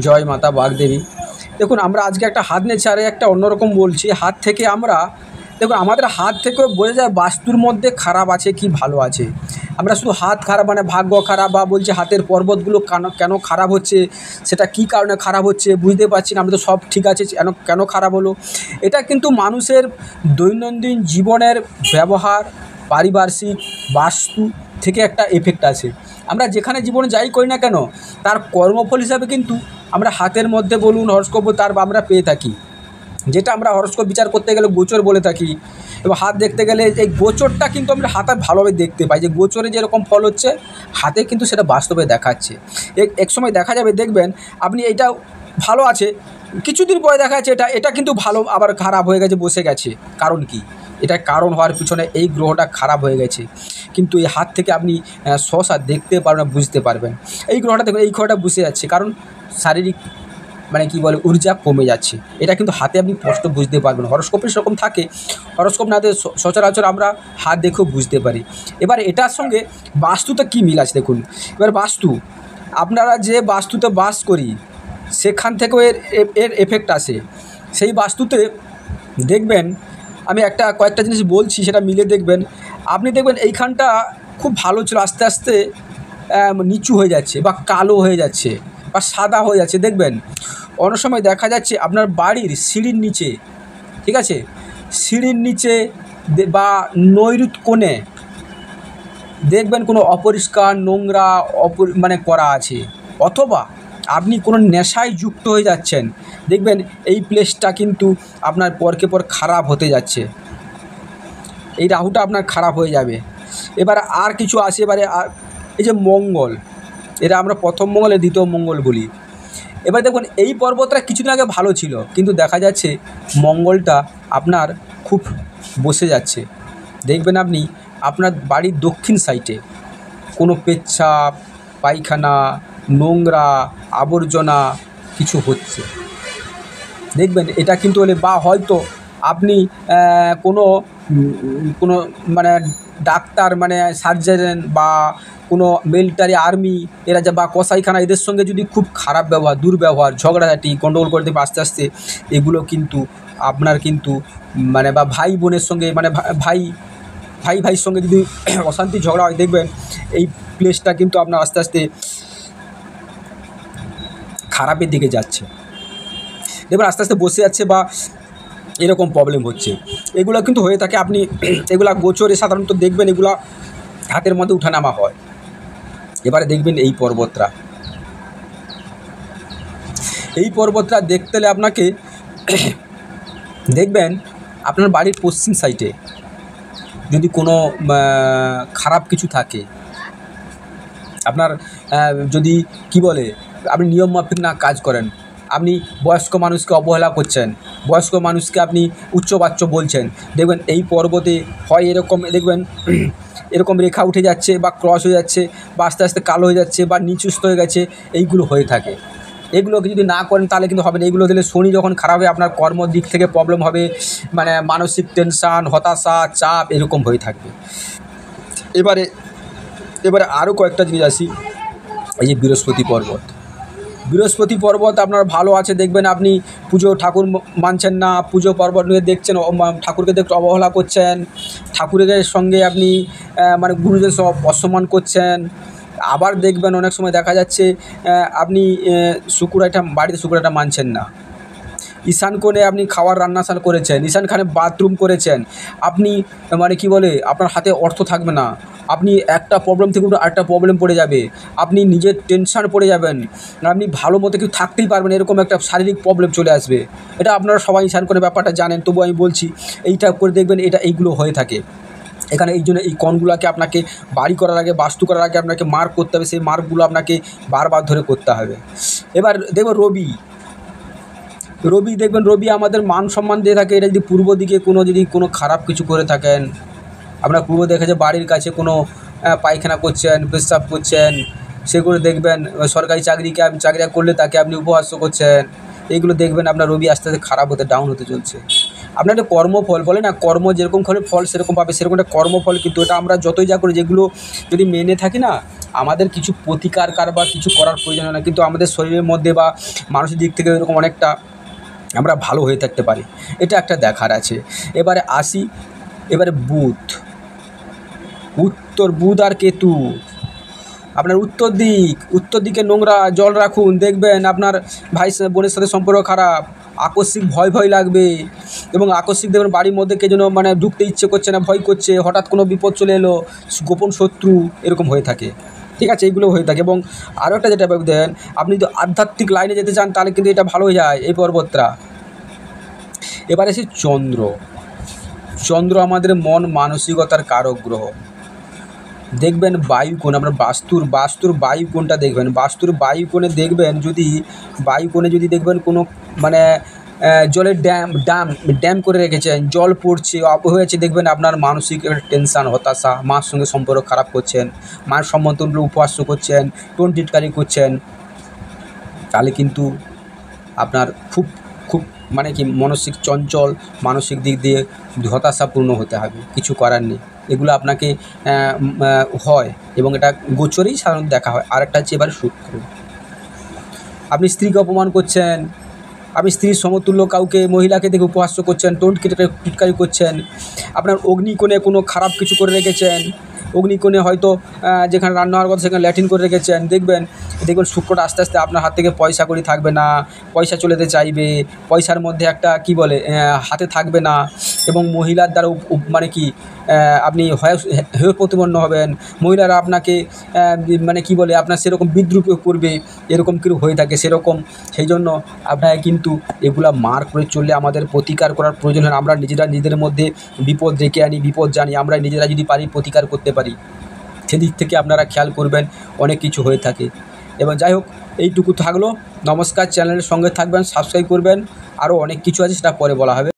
জয় মাতা বাগদেবী। দেখুন আমরা আজকে একটা হাত নিয়েছি, আর একটা অন্যরকম বলছি। হাত থেকে আমরা দেখুন আমাদের হাত থেকেও বোঝা যায় বাস্তুর মধ্যে খারাপ আছে কি ভালো আছে। আমরা শুধু হাত খারাপ মানে ভাগ্য খারাপ বা বলছি হাতের পর্বতগুলো কেন কেন খারাপ হচ্ছে, সেটা কী কারণে খারাপ হচ্ছে বুঝতে পারছি না। আমরা তো সব ঠিক আছে, কেন কেন খারাপ হলো? এটা কিন্তু মানুষের দৈনন্দিন জীবনের ব্যবহার, পারিপার্শ্বিক, বাস্তু থেকে একটা এফেক্ট আছে। আমরা যেখানে জীবনে যাই করি না কেন, তার কর্মফল হিসাবে কিন্তু আমরা হাতের মধ্যে বলুন হরস্কোপ তার আমরা পেয়ে থাকি। যেটা আমরা হরস্কোপ বিচার করতে গেলে গোচর বলে থাকি, এবং হাত দেখতে গেলে এই গোচরটা কিন্তু আমরা হাতে ভালোভাবে দেখতে পাই যে গোচরে যেরকম ফল হচ্ছে হাতে কিন্তু সেটা বাস্তবে দেখাচ্ছে। এক সময় দেখা যাবে, দেখবেন আপনি এইটা ভালো আছে, কিছুদিন পরে দেখা যাচ্ছে এটা এটা কিন্তু ভালো আবার খারাপ হয়ে গেছে, বসে গেছে। কারণ কি? এটা কারণ হওয়ার পিছনে এই গ্রহটা খারাপ হয়ে গেছে। কিন্তু এই হাত থেকে আপনি সহসা দেখতে পারবেন, বুঝতে পারবেন এই গ্রহটা দেখুন, এই গ্রহটা বসে যাচ্ছে, কারণ শারীরিক মানে কি বলে ঊর্জা কমে যাচ্ছে। এটা কিন্তু হাতে আপনি স্পষ্ট বুঝতে পারবেন। হরস্কোপে সেরকম থাকে, হরস্কোপ না দিয়ে সচরাচর আমরা হাত দেখেও বুঝতে পারি। এবার এটার সঙ্গে বাস্তুতে কী মিল আছে দেখুন। এবার বাস্তু, আপনারা যে বাস্তুতে বাস করি সেখান থেকেও এর এর এফেক্ট আসে। সেই বাস্তুতে দেখবেন, আমি কয়েকটা জিনিস বলছি, সেটা মিলে দেখবেন। আপনি দেখবেন এইখানটা খুব ভালো ছিল, আস্তে আস্তে নিচু হয়ে যাচ্ছে বা কালো হয়ে যাচ্ছে বা সাদা হয়ে যাচ্ছে। দেখবেন অনেক সময় দেখা যাচ্ছে আপনার বাড়ির সিঁড়ির নিচে, ঠিক আছে, সিঁড়ির নিচে বা নৈಋত কোণে দেখবেন কোনো অপরিষ্কার নোংরা মানে করা আছে, অথবা আপনি কোনো নেশায় যুক্ত হয়ে যাচ্ছেন। দেখবেন এই প্লেসটা কিন্তু আপনার পরকে পর খারাপ হতে যাচ্ছে, এই রাহুটা আপনার খারাপ হয়ে যাবে। এবার আর কিছু আসে, এবারে আর এই যে মঙ্গল, এটা আমরা প্রথম মঙ্গলে দ্বিতীয় মঙ্গল বলি। এবার দেখুন এই পর্বতটা কিছুদিন আগে ভালো ছিল, কিন্তু দেখা যাচ্ছে মঙ্গলটা আপনার খুব বসে যাচ্ছে। দেখবেন আপনি আপনার বাড়ির দক্ষিণ সাইডে কোনো পেচ্ছাপ, পায়খানা, নোংরা, আবর্জনা কিছু হচ্ছে। দেখবেন এটা কিন্তু হলে, বা হয়তো আপনি কোনো কোনো মানে ডাক্তার মানে সার্জেন বা কোনো মিলিটারি আর্মি এরা যা বা কসাইখানা, এদের সঙ্গে যদি খুব খারাপ ব্যবহার, দুর্ব্যবহার, ঝগড়াঝাটি, গণ্ডগোল করে দেবে আস্তে আস্তে, এগুলো কিন্তু আপনার কিন্তু মানে বা ভাই বোনের সঙ্গে মানে ভাইয়ের সঙ্গে যদি অশান্তি ঝগড়া হয়, দেখবেন এই প্লেসটা কিন্তু আপনার আস্তে আস্তে খারাপের দিকে যাচ্ছে। দেখবেন আস্তে আস্তে বসে যাচ্ছে বা এরকম প্রবলেম হচ্ছে। এগুলো কিন্তু হয়ে থাকে। আপনি এগুলা গোচরে সাধারণত দেখবেন, এগুলা হাতের মধ্যে উঠানামা হয়। এবারে দেখবেন এই পর্বতটা দেখতে হলে আপনাকে দেখবেন আপনার বাড়ির পশ্চিম সাইডে যদি কোনো খারাপ কিছু থাকে, আপনার যদি কি বলে আপনি নিয়ম মাফিক না কাজ করেন, আপনি বয়স্ক মানুষকে অবহেলা করছেন, বয়স্ক মানুষকে আপনি উচ্চবাচ্য বলছেন, দেখবেন এই পর্বতে হয় এরকম, দেখবেন এরকম রেখা উঠে যাচ্ছে বা ক্রস হয়ে যাচ্ছে বা আস্তে আস্তে কালো হয়ে যাচ্ছে বা নিচুস্থ হয়ে গেছে, এইগুলো হয়ে থাকে। এগুলোকে যদি না করেন তাহলে কিন্তু হবে না। এইগুলো দিলে শনি যখন খারাপ হয় আপনার কর্মর দিক থেকে প্রবলেম হবে, মানে মানসিক টেনশান, হতাশা, চাপ এরকম হয়ে থাকবে। এবারে আরও কয়েকটা জিনিস আসি। এই যে বৃহস্পতি পর্বত আপনার ভালো আছে, দেখবেন আপনি পুজো ঠাকুর মানছেন না, পুজো পর্বত নিয়ে দেখছেন, ঠাকুরকে দেখতে অবহেলা করছেন, ঠাকুরের সঙ্গে আপনি মানে গুরুদের সব অসম্মান করছেন। আবার দেখবেন অনেক সময় দেখা যাচ্ছে আপনি বাড়িতে শুক্রাটা মানছেন না, ঈশান কোণে আপনি খাওয়ার রান্না করেছেন, ঈশান খানে বাথরুম করেছেন, আপনি মানে কি বলে আপনার হাতে অর্থ থাকবে না, আপনি একটা প্রবলেম থেকে আরেকটা প্রবলেম পড়ে যাবে, আপনি নিজের টেনশান পড়ে যাবেন, আপনি ভালো মতো কেউ থাকতেই পারবেন, এরকম একটা শারীরিক প্রবলেম চলে আসবে। এটা আপনারা সবাই ঈশান কোণের ব্যাপারটা জানেন, তবু আমি বলছি এইটা করে দেখবেন এইগুলো হয়ে থাকে এখানে। এই জন্য এই কোণগুলোকে আপনাকে বাড়ি করার আগে, বাস্তু করার আগে আপনাকে মার্ক করতে হবে, সেই মার্কগুলো আপনাকে বারবার ধরে করতে হবে। এবার দেখবেন রবি আমাদের মান সম্মান দিয়ে থাকে। এটা যদি পূর্ব দিকে কোনো খারাপ কিছু করে থাকেন, আপনার পূর্ব দেখেছে বাড়ির কাছে কোনো পায়খানা করছেন, পেশাব করছেন, সেগুলো দেখবেন। সরকারি চাকরি করলে তাকে আপনি উপহাস করছেন, এইগুলো দেখবেন আপনার রবি আস্তে আস্তে খারাপ হতে, ডাউন হতে চলছে। আপনার একটা কর্মফল বলে না, কর্ম যেরকম করে ফল সেরকম পাবে, সেরকম একটা কর্মফল। কিন্তু এটা আমরা যতই যা করি, যেগুলো যদি মেনে থাকি না, আমাদের কিছু প্রতিকার বা কিছু করার প্রয়োজন হয় না, কিন্তু আমাদের শরীরের মধ্যে বা মানসিক দিক থেকে এরকম অনেকটা আমরা ভালো হয়ে থাকতে পারি। এটা একটা দেখার আছে। এবারে আসি, এবারে বুধ, বুধ আর কেতু। আপনার উত্তর দিকে নোংরা জল রাখুন, দেখবেন আপনার ভাই বোনের সাথে সম্পর্ক খারাপ, আকস্মিক ভয় লাগবে, এবং আকস্মিক দেখবেন বাড়ির মধ্যে কে যেন মানে ঢুকতে ইচ্ছে করছে না, ভয় করছে, হঠাৎ কোনো বিপদ চলে এলো, গোপন শত্রু এরকম হয়ে থাকে। ঠিক আছে, এইগুলো হয়ে থাকে। এবং আরও একটা যেটা দেন, আপনি যদি আধ্যাত্মিক লাইনে যেতে চান তাহলে কিন্তু এটা ভালো হয়ে যায় এই পর্বতটা। এবার এসে চন্দ্র আমাদের মন মানসিকতার কারক গ্রহ। দেখবেন বায়ুকোণ, আপনার বাস্তুর বায়ুকোণটা দেখবেন, বাস্তুর বায়ুকোণে দেখবেন, যদি দেখবেন কোনো মানে জলের ড্যাম করে রেখেছেন, জল পড়ছে হয়েছে, দেখবেন আপনার মানসিক একটা টেনশান, হতাশা, মার সঙ্গে সম্পর্ক খারাপ করছেন, মায়ের সম্বন্ধে উপহাস করছেন, টোন টিটকারি করছেন, তাহলে কিন্তু আপনার খুব মানে কি মানসিক চঞ্চল, মানসিক দিক দিয়ে হতাশাপূর্ণ হতে হবে, কিছু করার নেই। এগুলো আপনাকে হয়, এবং এটা গোচরেই সাধারণত দেখা হয়। আরেকটা হচ্ছে এবার শুক্র। আপনি স্ত্রীকে অপমান করছেন, আপনি স্ত্রীর সমতুল্য কাউকে, মহিলাকে দেখে উপহাস করছেন, টোন টিটকারি করছেন, আপনার অগ্নিকোণে কোনো খারাপ কিছু করে রেখেছেন, অগ্নিকোণে হয়তো যেখানে রান্না হওয়ার কথা সেখানে ল্যাট্রিন করে রেখেছেন, দেখবেন শুক্রটা আস্তে আস্তে আপনার হাত থেকে পয়সা কড়ি থাকবে না, পয়সা চলে যেতে চাইবে, পয়সার মধ্যে একটা কি বলে হাতে থাকবে না, এবং মহিলার দ্বারা মানে কি আপনি হেয় প্রতিপন্ন হবেন, মহিলারা আপনাকে মানে কি বলে আপনার সেরকম বিদ্রুপ করবে, এরকম কিছু হয়ে থাকে সেরকম। সেই জন্য আপনাকে কিন্তু এগুলা মার করে চললে আমাদের প্রতিকার করার প্রয়োজন হয়। আমরা নিজেদের মধ্যে বিপদ ডেকে আনি, বিপদ জানি, আমরা নিজেরা যদি পারি প্রতিকার করতে পারি, সেদিক থেকে আপনারা খেয়াল করবেন, অনেক কিছু হয়ে থাকে। এবং যাই হোক, এইটুকু থাকলো। নমস্কার, চ্যানেলের সঙ্গে থাকবেন, সাবস্ক্রাইব করবেন, আরও অনেক কিছু আছে সেটা পরে বলা হবে।